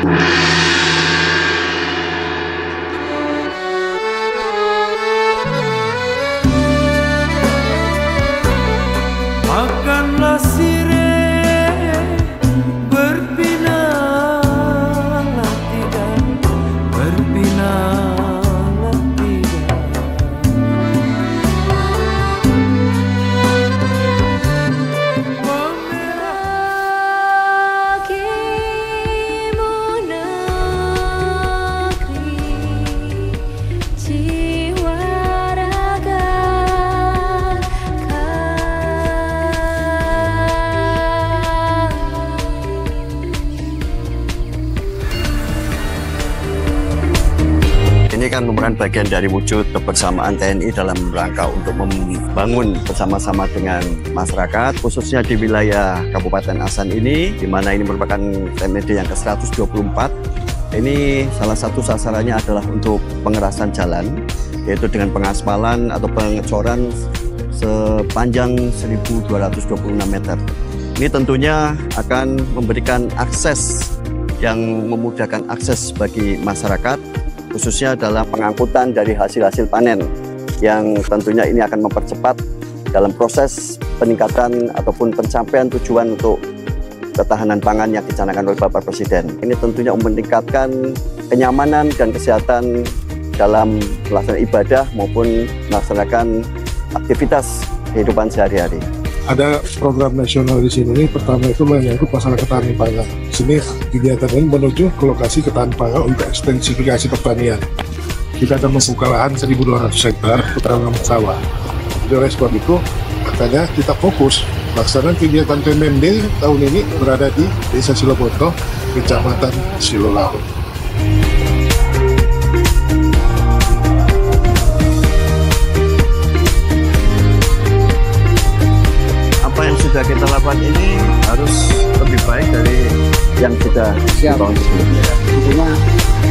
Makanlah sirih berpinanglah tidak, berpinanglah tidak. Bagimu negeri jiwa raga Ini kan merupakan bagian dari wujud kebersamaan TNI dalam rangka untuk membangun bersama-sama dengan masyarakat, khususnya di wilayah Kabupaten Asahan ini, di mana ini merupakan TMMD yang ke-124. Ini salah satu sasarannya adalah untuk pengerasan jalan, yaitu dengan pengaspalan atau pengecoran sepanjang 1.226 meter. Ini tentunya akan memberikan akses yang memudahkan akses bagi masyarakat, khususnya dalam pengangkutan dari hasil-hasil panen, yang tentunya ini akan mempercepat dalam proses peningkatan ataupun pencapaian tujuan untuk ketahanan pangan yang dicanangkan oleh Bapak Presiden. Ini tentunya meningkatkan kenyamanan dan kesehatan dalam melaksanakan ibadah maupun melaksanakan aktivitas kehidupan sehari-hari. Ada program nasional di sini. Pertama itu menyangkut masalah ketahanan pangan. Sini kegiatan ini menuju ke lokasi ketahanan pangan untuk ekstensifikasi pertanian. Kita akan membuka lahan 1.200 hektar peternakan sawah. Jadi oleh sebab itu, makanya kita fokus pelaksanaan kegiatan TMMD tahun ini berada di Desa Siloboto, Kecamatan Silolaut. Apa yang sudah kita lakukan ini harus lebih baik dari yang sudah di tahun sebelumnya.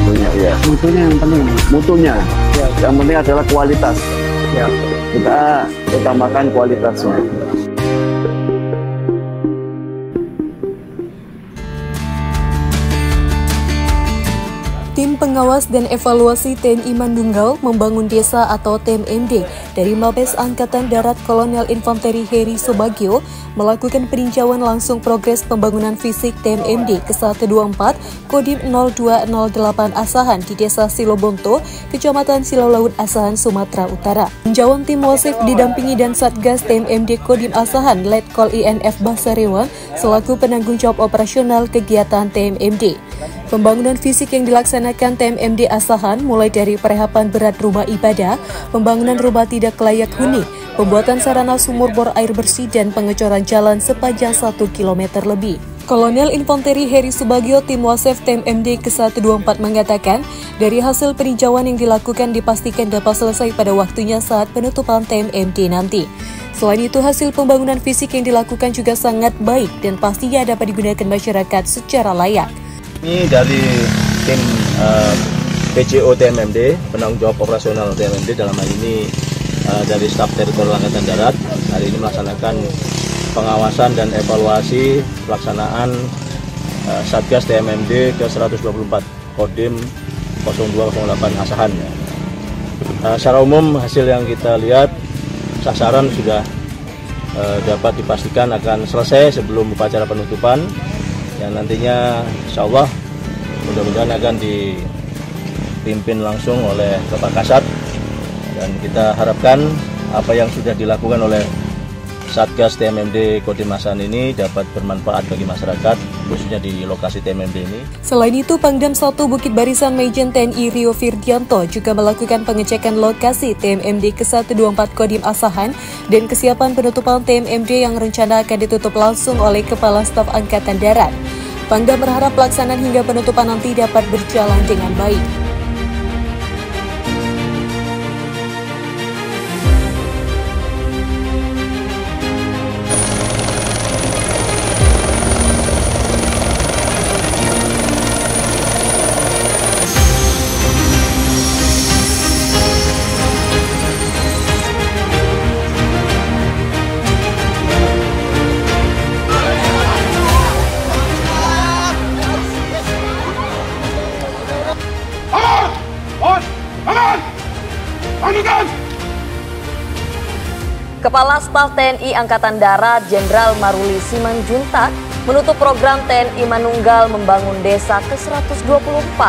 Mutunya, ya. Mutunya yang penting. Mutunya, Ya. yang penting adalah kualitas. Ya. Kita utamakan kualitasnya. Tim Pengawas dan Evaluasi TNI Mandunggal Membangun Desa atau TMMD dari Mabes Angkatan Darat Kolonel Infanteri Heri Subagio melakukan peninjauan langsung progres pembangunan fisik TMMD ke-124 Kodim 0208 Asahan di Desa Silobonto, Kecamatan Silolaut Asahan, Sumatera Utara. Peninjauan tim Wasif didampingi dan Satgas TMMD Kodim Asahan Letkol INF Basarewang selaku penanggung jawab operasional kegiatan TMMD. Pembangunan fisik yang dilaksanakan TMMD Asahan mulai dari perehapan berat rumah ibadah, pembangunan rumah tidak layak huni, pembuatan sarana sumur bor air bersih dan pengecoran jalan sepanjang 1 km lebih. Kolonel Infanteri Heri Subagio tim Wasef TMMD ke-124 mengatakan, dari hasil peninjauan yang dilakukan dipastikan dapat selesai pada waktunya saat penutupan TMMD nanti. Selain itu, hasil pembangunan fisik yang dilakukan juga sangat baik dan pastinya dapat digunakan masyarakat secara layak. Ini dari tim PJO TMMD, penanggung jawab operasional TMMD dalam hal ini dari staf teritorial Angkatan Darat, hari ini melaksanakan pengawasan dan evaluasi pelaksanaan Satgas TMMD ke-124 Kodim 0208 Asahan. Secara umum hasil yang kita lihat, sasaran sudah dapat dipastikan akan selesai sebelum upacara penutupan, yang nantinya insya Allah mudah-mudahan akan dipimpin langsung oleh Bapak Kasat, dan kita harapkan apa yang sudah dilakukan oleh Satgas TMMD Kodim Asahan ini dapat bermanfaat bagi masyarakat, khususnya di lokasi TMMD ini. Selain itu, Pangdam 1 Bukit Barisan Majen TNI Rio Firdianto juga melakukan pengecekan lokasi TMMD ke-124 Kodim Asahan dan kesiapan penutupan TMMD yang rencana akan ditutup langsung oleh Kepala Staf Angkatan Darat. Pangdam berharap pelaksanaan hingga penutupan nanti dapat berjalan dengan baik. Kepala Staf TNI Angkatan Darat Jenderal Maruli Simanjuntak menutup program TNI Manunggal membangun desa ke-124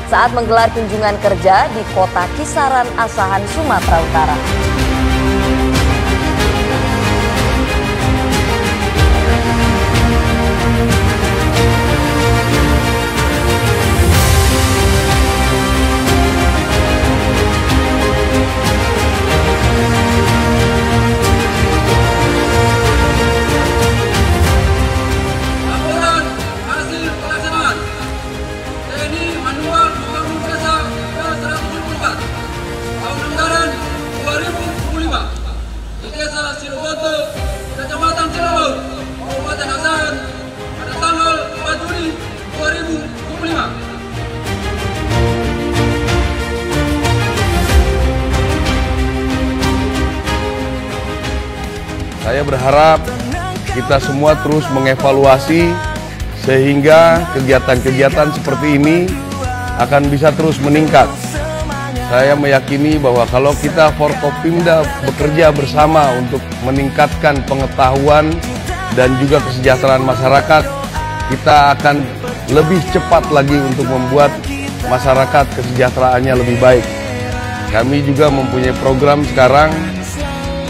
saat menggelar kunjungan kerja di Kota Kisaran Asahan, Sumatera Utara. Kecamatan Cilaur, Kabupaten Asahan, pada tanggal 4 Juni 2025. Saya berharap kita semua terus mengevaluasi sehingga kegiatan-kegiatan seperti ini akan bisa terus meningkat. Saya meyakini bahwa kalau kita Forkopimda bekerja bersama untuk meningkatkan pengetahuan dan juga kesejahteraan masyarakat, kita akan lebih cepat lagi untuk membuat masyarakat kesejahteraannya lebih baik. Kami juga mempunyai program sekarang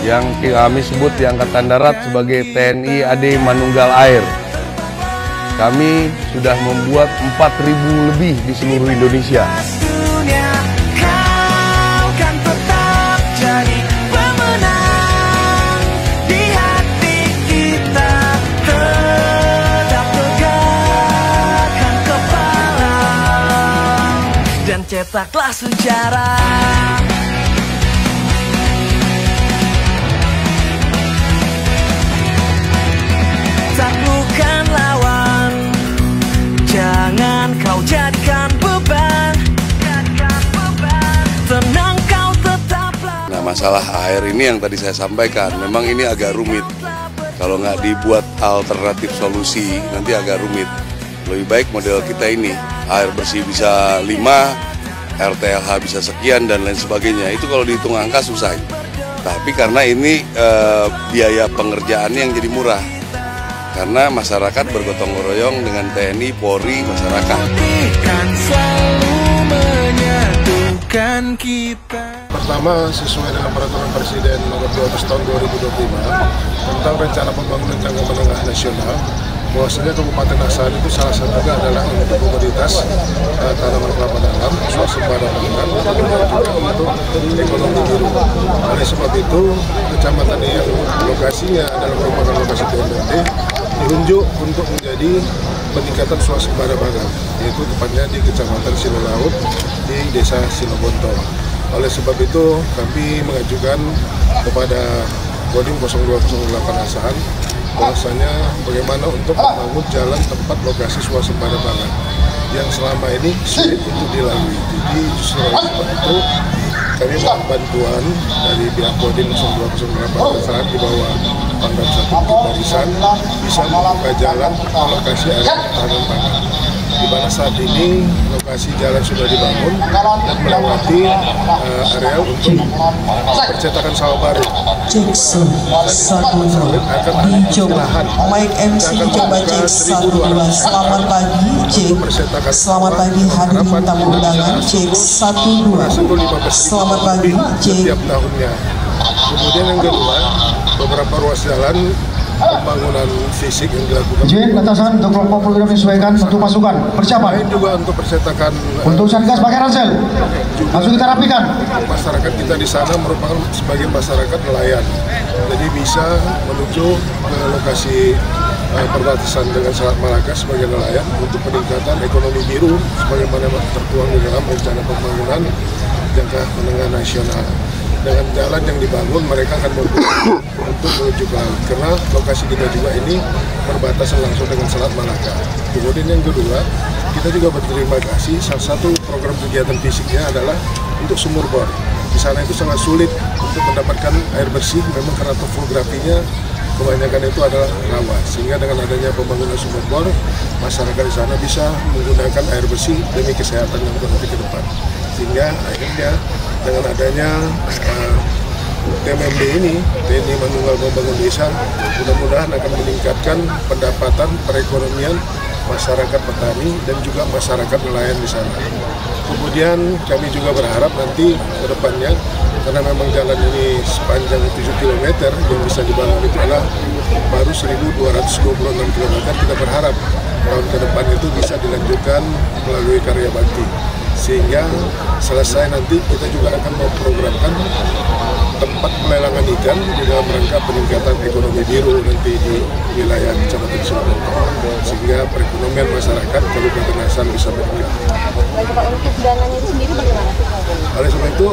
yang kami sebut di Angkatan Darat sebagai TNI AD Manunggal Air. Kami sudah membuat 4.000 lebih di seluruh Indonesia. Cetaklah sejarah. Taklukkan lawan, jangan kau jadikan beban. Tenang kau tetaplah. Nah, masalah air ini yang tadi saya sampaikan, memang ini agak rumit. Kalau nggak dibuat alternatif solusi, nanti agak rumit. Lebih baik model kita ini, air bersih bisa 5, RTLH bisa sekian dan lain sebagainya. Itu kalau dihitung angka susah. Tapi karena ini biaya pengerjaannya yang jadi murah. Karena masyarakat bergotong royong dengan TNI, Polri, masyarakat. Pertama, sesuai dengan peraturan Presiden nomor 12 tahun 2025 tentang rencana pembangunan jangka menengah nasional, bahwasanya Kabupaten Asahan itu salah satunya adalah untuk komoditas tanaman kelapa dalam, swasembada pangan, juga untuk ekonomi biru. Oleh sebab itu, kecamatan yang lokasinya adalah merupakan lokasi TMMD diunjuk untuk menjadi peningkatan swasembada pangan, yaitu tepatnya di Kecamatan Silolaut di Desa Silobonto. Oleh sebab itu, kami mengajukan kepada Kodim 0208 Asahan bahwasanya bagaimana untuk membangun jalan tempat lokasi swasembada pangan yang selama ini sulit untuk dilalui. Jadi justru sebab itu kami mohon bantuan dari pihak Kodim 0208 Asahan di bawah Pangdam 1 Barisan bisa membuka jalan lokasi area pertahanan pangan, di mana saat ini lokasi jalan sudah dibangun dan melewati areal untuk percetakan sawah baru. Cek 1 dicoba. Mike MC coba cek 1 Selamat pagi, cek. Selamat pagi hadirin tamu undangan, cek 1 Selamat pagi, cek. Setiap tahunnya. Kemudian yang kedua, beberapa ruas jalan pembangunan fisik yang dilakukan. Izin batasan untuk kelompok program menyesuaikan satu pasukan persiapan. Lain juga untuk percetakan. Untuk Satgas pakai ransel. Langsung kita rapikan. Masyarakat kita di sana merupakan sebagian masyarakat nelayan, jadi bisa menuju ke lokasi perbatasan dengan Selat Malaka sebagai nelayan untuk peningkatan ekonomi biru sebagaimana tertuang di dalam rencana pembangunan jangka menengah nasional. Dengan jalan yang dibangun, mereka akan membuat untuk menuju ke laut, karena lokasi kita juga ini perbatasan langsung dengan Selat Malaka. Kemudian yang kedua, kita juga berterima kasih, salah satu program kegiatan fisiknya adalah untuk sumur bor. Di sana itu sangat sulit untuk mendapatkan air bersih, memang karena topografinya kebanyakan itu adalah rawa, sehingga dengan adanya pembangunan sumur bor, masyarakat di sana bisa menggunakan air bersih demi kesehatan yang nanti ke depan. Sehingga akhirnya dengan adanya TMMD ini, TNI Manunggal Membangun Desa, mudah-mudahan akan meningkatkan pendapatan perekonomian masyarakat petani dan juga masyarakat nelayan di sana. Kemudian kami juga berharap nanti ke depannya, karena memang jalan ini sepanjang 7 km yang bisa dibangun itu adalah baru 1.226 km. Kita berharap tahun ke depan itu bisa dilanjutkan melalui karya bakti. Sehingga selesai nanti kita juga akan memprogramkan tempat pelelangan ikan di dalam rangka peningkatan ekonomi biru nanti di wilayah Kecamatan Simalungun, sehingga perekonomian masyarakat Kabupaten Asan bisa meningkat. Baik Pak, untuk dananya itu sendiri bagaimana? Oleh sebab itu,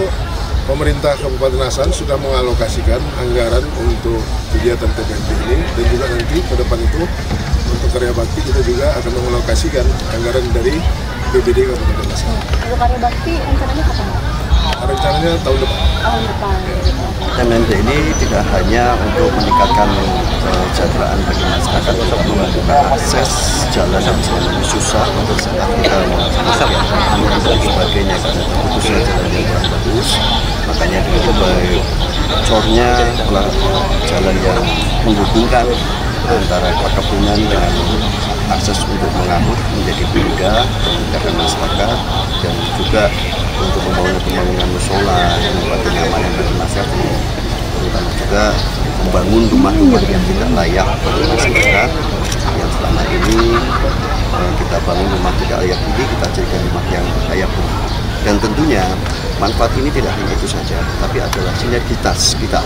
pemerintah Kabupaten Asan sudah mengalokasikan anggaran untuk kegiatan TMMD ini, dan juga nanti ke depan itu untuk karya bakti kita juga akan mengalokasikan anggaran dari BPD Kabupaten Asan. Untuk karya bakti rencananya kapan? Rencananya tahun depan. Tahun depan. TMMD ini tidak hanya untuk meningkatkan kesejahteraan bagi masyarakat, tetapi membuka akses jalan yang selama ini susah untuk saat kita pusat dan sebagainya, karena terputusnya jalan yang kurang bagus. Makanya dengan cornya jalan yang menghubungkan antara perkebunan dengan akses untuk mengangkut menjadi mudah, memudahkan masyarakat, dan juga untuk pembangunan musola, membuat kenyamanan bagi masyarakat, terutama juga membangun rumah-rumah yang tidak layak bagi masyarakat yang selama ini kita bangun rumah tidak layak ini, kita jadikan rumah yang layak. Dan tentunya manfaat ini tidak hanya itu saja, tapi adalah sinergitas kita,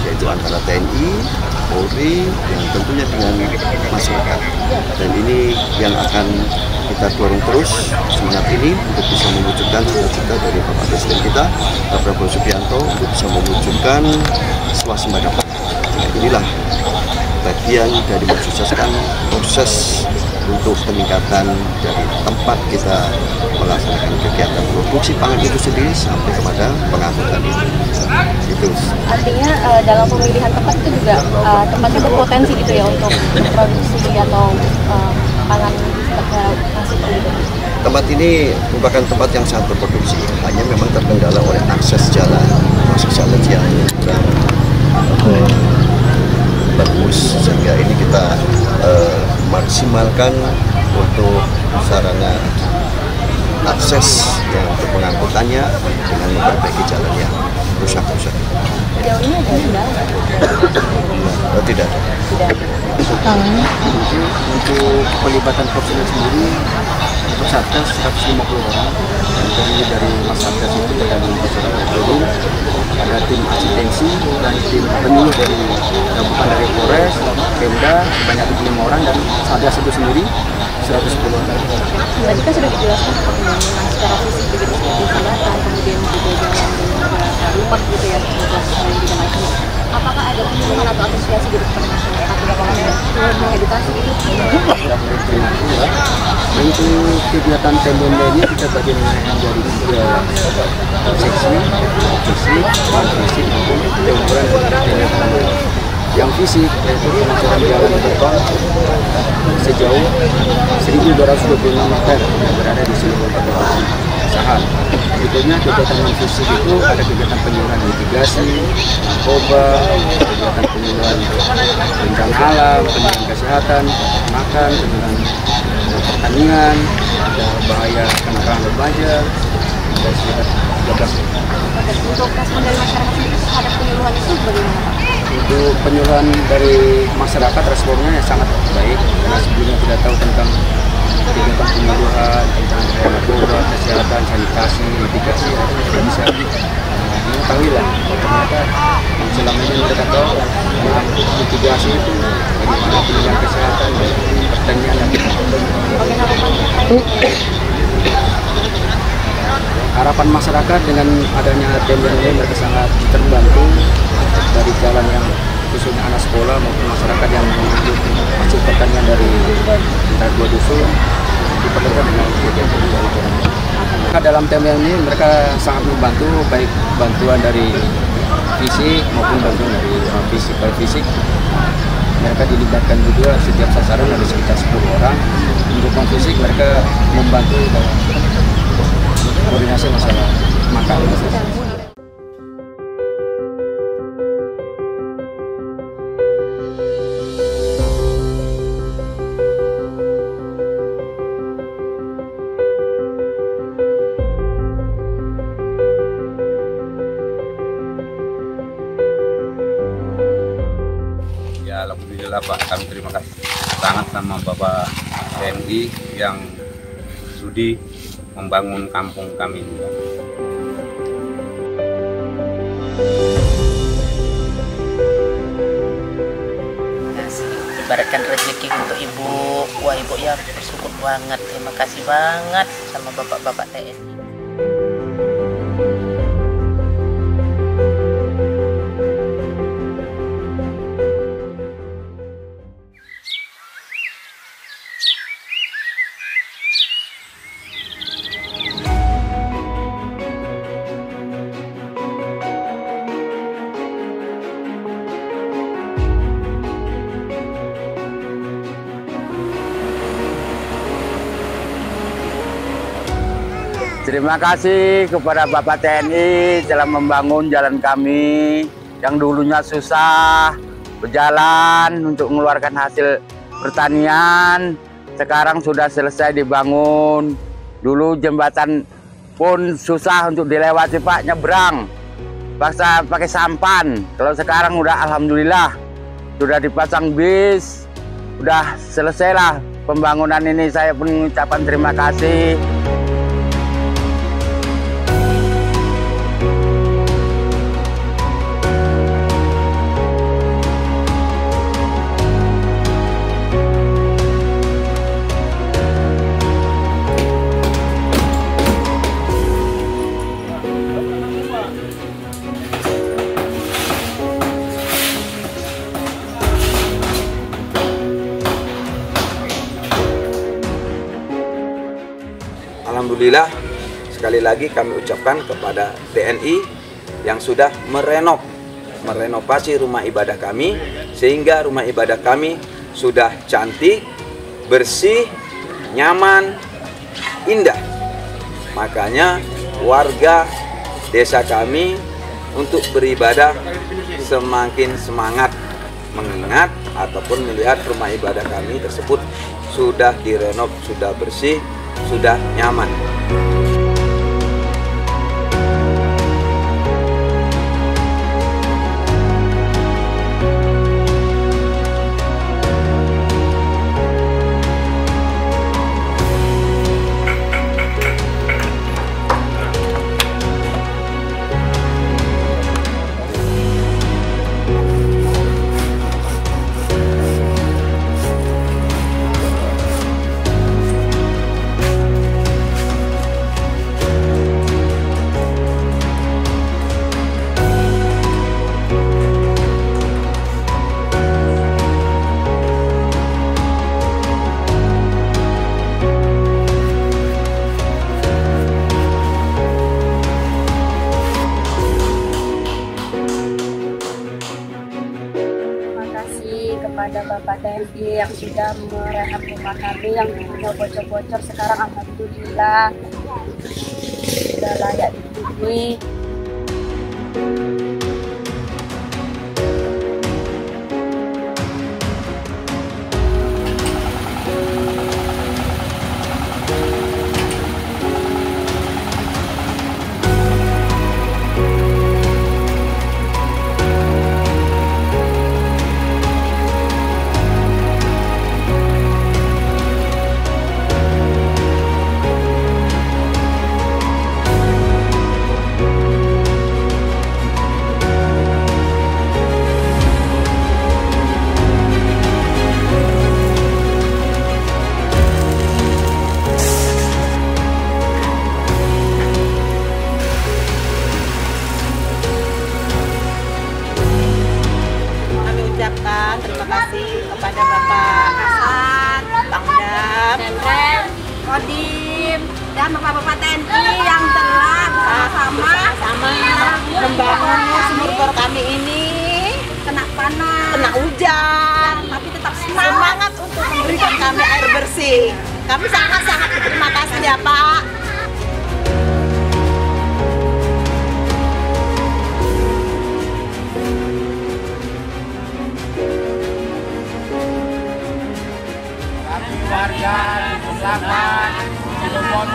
yaitu antara TNI, Polri, yang tentunya dengan masyarakat. Dan ini yang akan kita dorong terus semangat ini untuk bisa mewujudkan cita-cita dari Bapak Presiden kita, Pak Prabowo Subianto, untuk bisa mewujudkan swasembada pangan. Inilah bagian dari mensukseskan proses untuk peningkatan dari tempat kita melaksanakan kegiatan produksi pangan itu sendiri sampai kepada pengangkutan itu. Artinya dalam pemilihan tempat itu juga tempatnya berpotensi gitu ya untuk produksi atau pangan hasil gitu. Tempat ini merupakan tempat yang sangat berproduksi, hanya memang terkendala oleh akses jalan, yang kurang bagus, sehingga ini kita maksimalkan untuk sarana akses yang untuk pengangkutannya dengan memperbaiki jalan yang rusak-rusak. Sejauh ini ada kendala? Tidak ada. Untuk pelibatan personel sendiri, untuk Satgas 150 orang, dan terdiri dari Mas Satgas itu dari masyarakat Polri, ada tim asistensi dan tim penyuluh dari gabungan dari Polres, Pemda sebanyak 75 orang, dan Satgas itu sendiri 110 orang. Tadi kan sudah dijelaskan pembangunan secara fisik begitu seperti jembatan, kemudian juga jalan dan juga rumah gitu ya, yang digunakan. Apakah ada penyuluhan atau asosiasi gitu kepada masyarakat yang mengedukasi itu? Untuk kegiatan TMMD ini kita bagi menjadi 3 seksi, fisik, maupun teguran yang fisik, yaitu pengecoran jalan beton sejauh 1.226 meter yang berada di seluruh kabupaten Asahan. Berikutnya kegiatan non-fisik itu ada kegiatan penyuluhan mitigasi, narkoba, kegiatan penyuluhan bencana alam, penyuluhan kesehatan, makan, penyuluhan pertanian, ada bahaya kenakalan remaja, dan sekitar 13. Untuk respon dari masyarakat sendiri terhadap penyuluhan itu bagaimana Pak? Untuk penyuluhan dari masyarakat responnya sangat baik, karena sebelumnya tidak tahu tentang kegiatan penyuluhan, tentang narkoba, kesehatan, sanitasi, mitigasi, tidak bisa mengetahui lah. Ternyata yang selama ini mereka tahu tentang mitigasi itu, bagaimana penyuluhan kesehatan, pertanian yang kita harapan masyarakat dengan adanya TMMD mereka sangat terbantu dari jalan yang khususnya anak sekolah maupun masyarakat yang mengambil hasil pertanian dari antara 2 dusun diperlukan dengan kegiatan jalan. Dalam TMMD ini mereka sangat membantu, baik bantuan dari fisik maupun bantuan dari fisik. Mereka dilibatkan juga setiap sasaran ada sekitar 10 orang. Untuk non fisik mereka membantu dalam koordinasi masalah makan. Alhamdulillah Pak, kami terima kasih sangat sama Bapak TNI yang sudi membangun kampung kami ini. Ibaratkan rezeki untuk ibu, wah ibu ya bersyukur banget, terima kasih banget sama bapak-bapak TNI. Terima kasih kepada Bapak TNI telah membangun jalan kami yang dulunya susah berjalan untuk mengeluarkan hasil pertanian. Sekarang sudah selesai dibangun. Dulu jembatan pun susah untuk dilewati Pak, nyebrang. Paksa pakai sampan. Kalau sekarang udah alhamdulillah sudah dipasang bis. Udah selesailah pembangunan ini. Saya pun mengucapkan terima kasih. Alhamdulillah, sekali lagi kami ucapkan kepada TNI yang sudah merenovasi rumah ibadah kami, sehingga rumah ibadah kami sudah cantik, bersih, nyaman, indah. Makanya warga desa kami untuk beribadah semakin semangat mengingat ataupun melihat rumah ibadah kami tersebut sudah direnov, sudah bersih, sudah nyaman. Kepada Bapak TNI yang sudah merehab rumah kami yang dulunya bocor-bocor, sekarang alhamdulillah sudah layak dihuni. Terima kasih kepada Bapak Hasan, Pangdam, Kodim, dan Bapak-Bapak TNI yang telah bersama-sama membangun sumur bor kami ini. Kena panas, kena hujan, tapi tetap semangat untuk memberikan kami air bersih. Kami sangat-sangat berterima kasih ya Pak. Warga di Selatan, Cirebon,